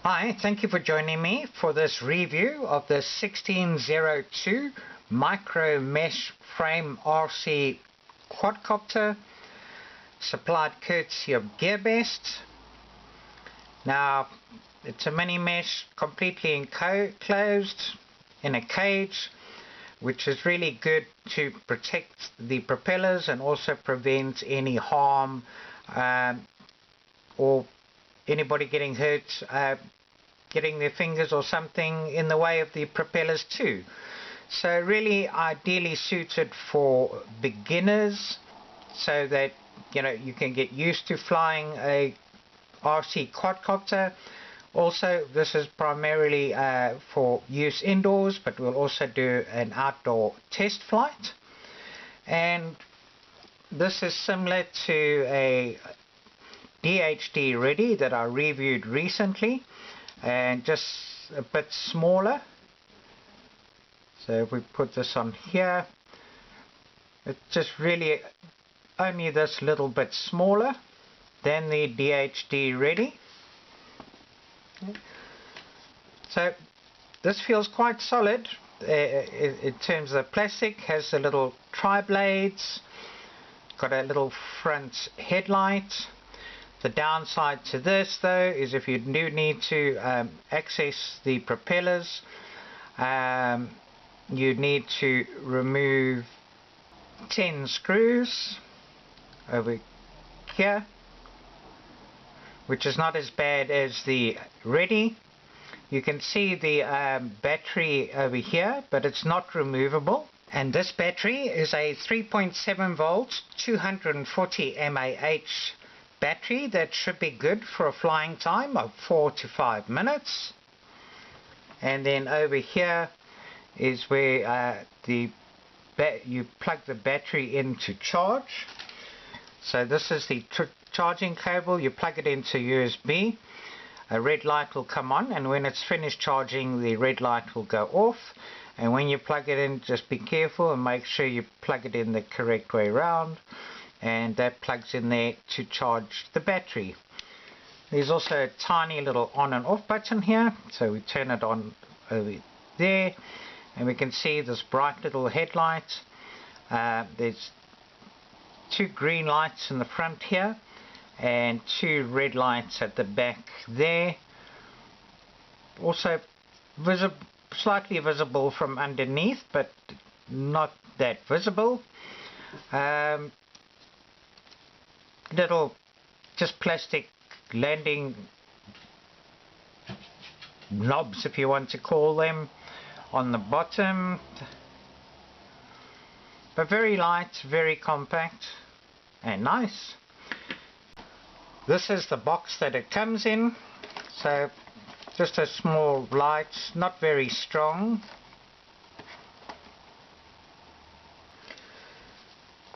Hi, thank you for joining me for this review of the 1602 micro mesh frame RC quadcopter supplied courtesy of Gearbest. Now it's a mini mesh completely enclosed in a cage, which is really good to protect the propellers and also prevent any harm or anybody getting hurt, getting their fingers or something in the way of the propellers too. So really ideally suited for beginners, so that you can get used to flying a RC quadcopter. Also, this is primarily for use indoors, but we'll also do an outdoor test flight. And this is similar to a DHD Ready that I reviewed recently, and just a bit smaller. So if we put this on here, it's just really only this little bit smaller than the DHD Ready. So this feels quite solid in terms of plastic. Has the little tri-blades, got a little front headlight. The downside to this though is if you do need to access the propellers, you need to remove 10 screws over here, which is not as bad as the Ready. You can see the battery over here, but it's not removable. And this battery is a 3.7 volts 240 mAh battery that should be good for a flying time of 4 to 5 minutes. And then over here is where you plug the battery in to charge. So this is the charging cable. You plug it into USB. A red light will come on, and when it's finished charging, the red light will go off. And when you plug it in, just be careful and make sure you plug it in the correct way around, and that plugs in there to charge the battery. There's also a tiny little on and off button here, so we turn it on over there, and we can see this bright little headlight. There's 2 green lights in the front here and 2 red lights at the back there. Also slightly visible from underneath, but not that visible. Little just plastic landing knobs, if you want to call them, on the bottom, but very light, very compact and nice. This is the box that it comes in, so just a small light, not very strong.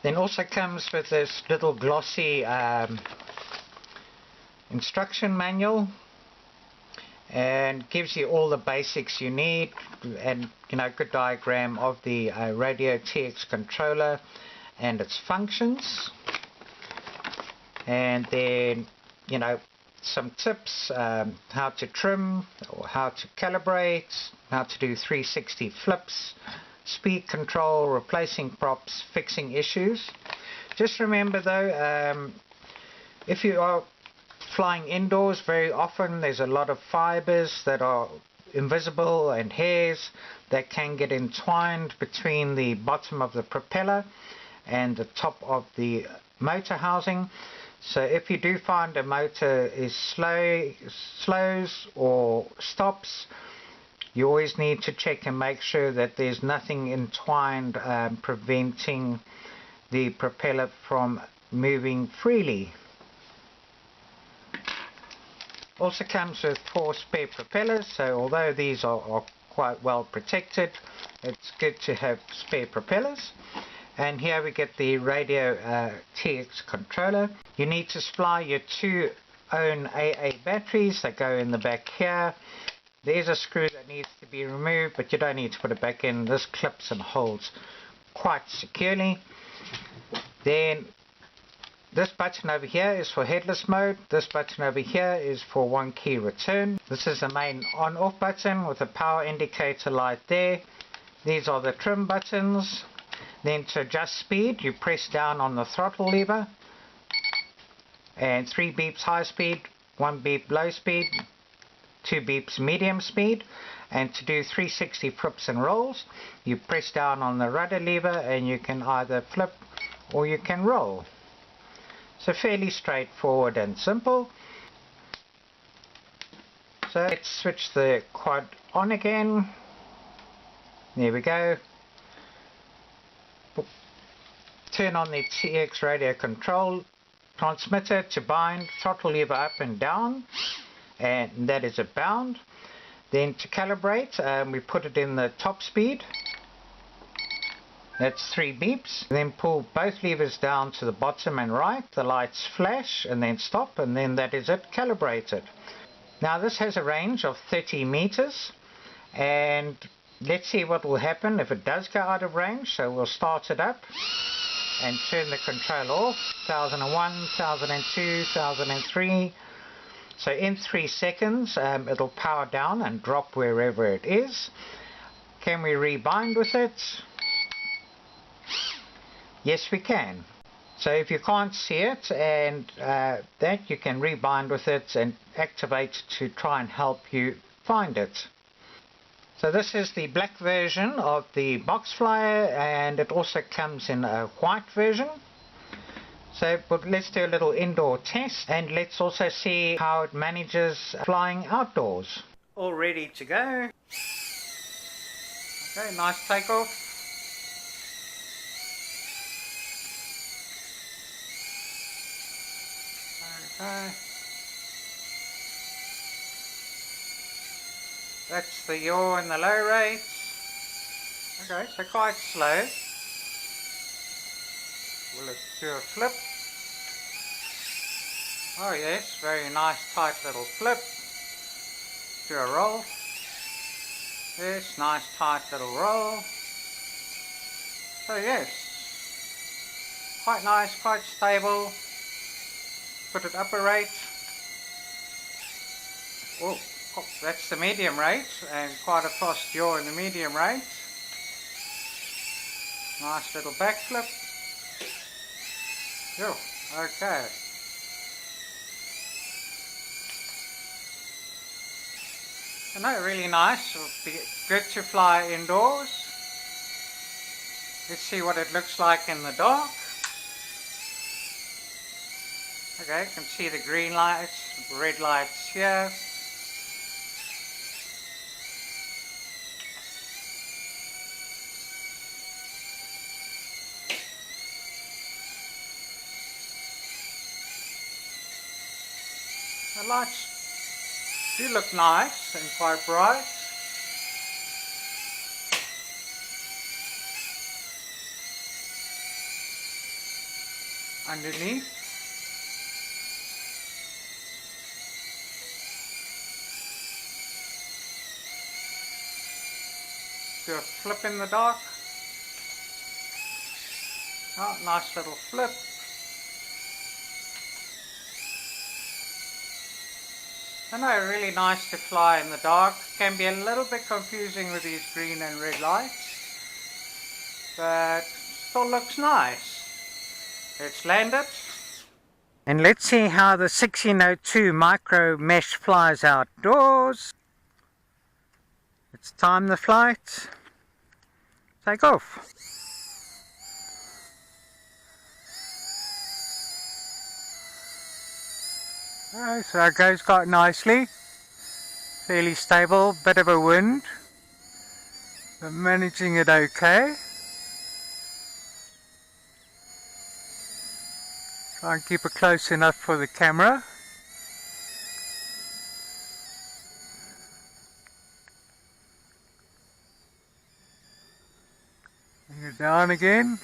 Then also comes with this little glossy instruction manual, and gives you all the basics you need, and good diagram of the radio TX controller and its functions. And then some tips, how to trim or how to calibrate, how to do 360 flips, speed control, replacing props, fixing issues. Just remember though, if you are flying indoors, very often there's a lot of fibers that are invisible and hairs that can get entwined between the bottom of the propeller and the top of the motor housing. So if you do find a motor is slows or stops, you always need to check and make sure that there's nothing entwined preventing the propeller from moving freely. Also comes with 4 spare propellers, so although these are quite well protected, it's good to have spare propellers. And here we get the radio TX controller. You need to supply your 2 own AA batteries that go in the back here. There's a screw that needs to be removed, but you don't need to put it back in. This clips and holds quite securely. Then This button over here is for headless mode. This button over here is for one key return. This is the main on-off button with a power indicator light there. These are the trim buttons. Then to adjust speed, you press down on the throttle lever. And 3 beeps high speed, 1 beep low speed, 2 beeps medium speed. And to do 360 flips and rolls, you press down on the rudder lever and you can either flip or you can roll. So fairly straightforward and simple. So let's switch the quad on again. There we go. Turn on the TX radio control transmitter to bind, throttle lever up and down, and that is a bound. Then to calibrate, we put it in the top speed. That's 3 beeps. Then pull both levers down to the bottom and right. The lights flash and then stop, and then that is it, calibrated. Now this has a range of 30 meters, and let's see what will happen if it does go out of range. So we'll start it up and turn the control off. 1001, 1002, 1003. So in 3 seconds it'll power down and drop wherever it is. Can we rebind with it? Yes, we can. So if you can't see it and that, you can rebind with it and activate to try and help you find it. So this is the black version of the box flyer, and it also comes in a white version. So but let's do a little indoor test, and let's also see how it manages flying outdoors. All ready to go. Okay, nice takeoff. Okay. That's the yaw and the low rates. Okay, so quite slow. We'll do a flip. Oh yes, very nice tight little flip. Do a roll. Yes, nice tight little roll. So yes, quite nice, quite stable. Put it up a rate. Oh, that's the medium rate, and quite a fast yaw in the medium rate. Nice little backflip. Yo, okay. So no, really nice. It'll be good to fly indoors. Let's see what it looks like in the dark. Okay, you can see the green lights, red lights here. The lights do look nice and quite bright. Underneath. Do a flip in the dark. Oh, nice little flip. I know, really nice to fly in the dark. Can be a little bit confusing with these green and red lights, but still looks nice. Let's land it. And let's see how the 1602 micro mesh flies outdoors. Let's time the flight. Take off. Alright, so it goes quite nicely. Fairly stable, bit of a wind. But managing it okay. Try and keep it close enough for the camera. Bring it down again.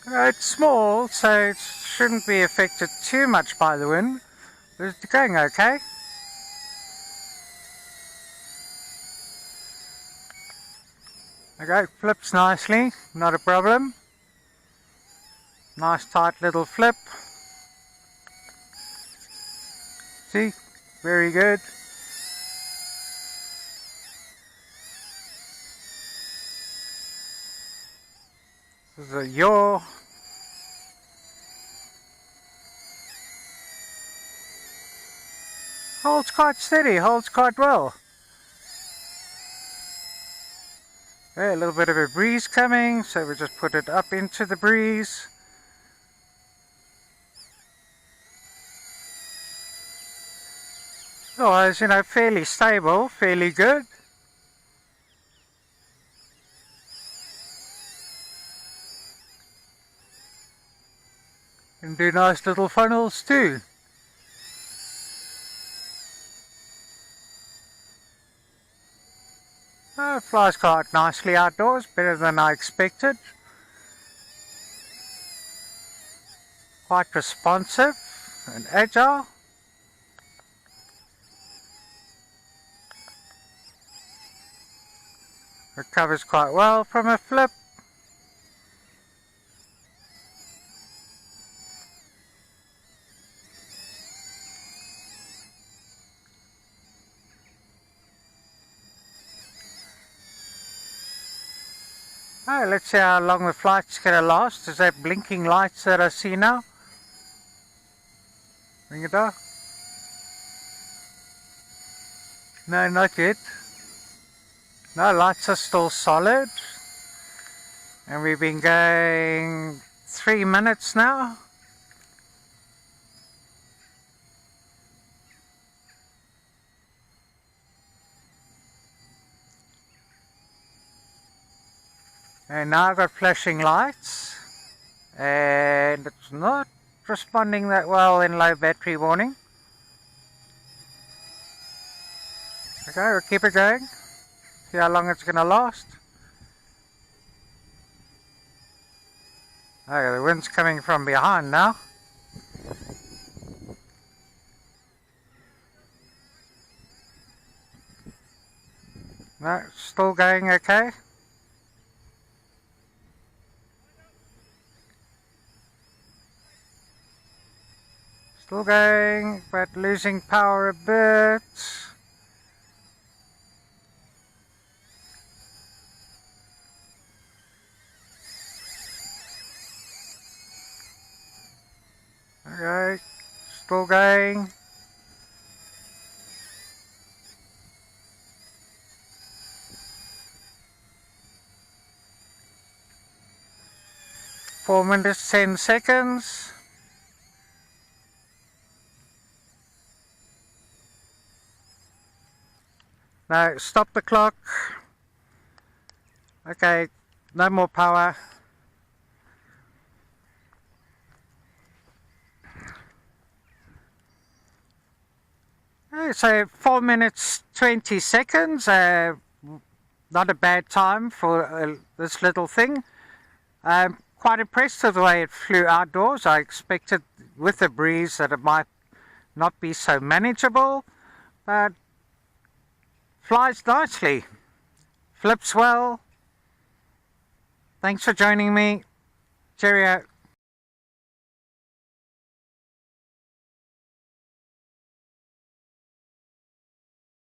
It's small, so it shouldn't be affected too much by the wind. It's going okay. Okay, flips nicely, not a problem. Nice tight little flip. See, very good. This is a yaw. Holds quite steady, holds quite well. Okay, a little bit of a breeze coming, so we just put it up into the breeze. Otherwise, you know, fairly stable, fairly good. And do nice little funnels too. Oh, it flies quite nicely outdoors, better than I expected. Quite responsive and agile. Recovers quite well from a flip. Oh, let's see how long the flight's going to last. Is that blinking lights that I see now? Bring it up. No, not yet. No, lights are still solid. And we've been going 3 minutes now. And now I've got flashing lights, and it's not responding that well in low battery warning. Okay, we'll keep it going, see how long it's going to last. Okay, the wind's coming from behind now. No, still going okay. Still going, but losing power a bit. Okay, still going. Four minutes, 10 seconds. Now, stop the clock. Okay, no more power. So 4 minutes 20 seconds, not a bad time for this little thing. Quite impressed with the way it flew outdoors. I expected with the breeze that it might not be so manageable, but flies nicely, flips well. Thanks for joining me. Cheerio.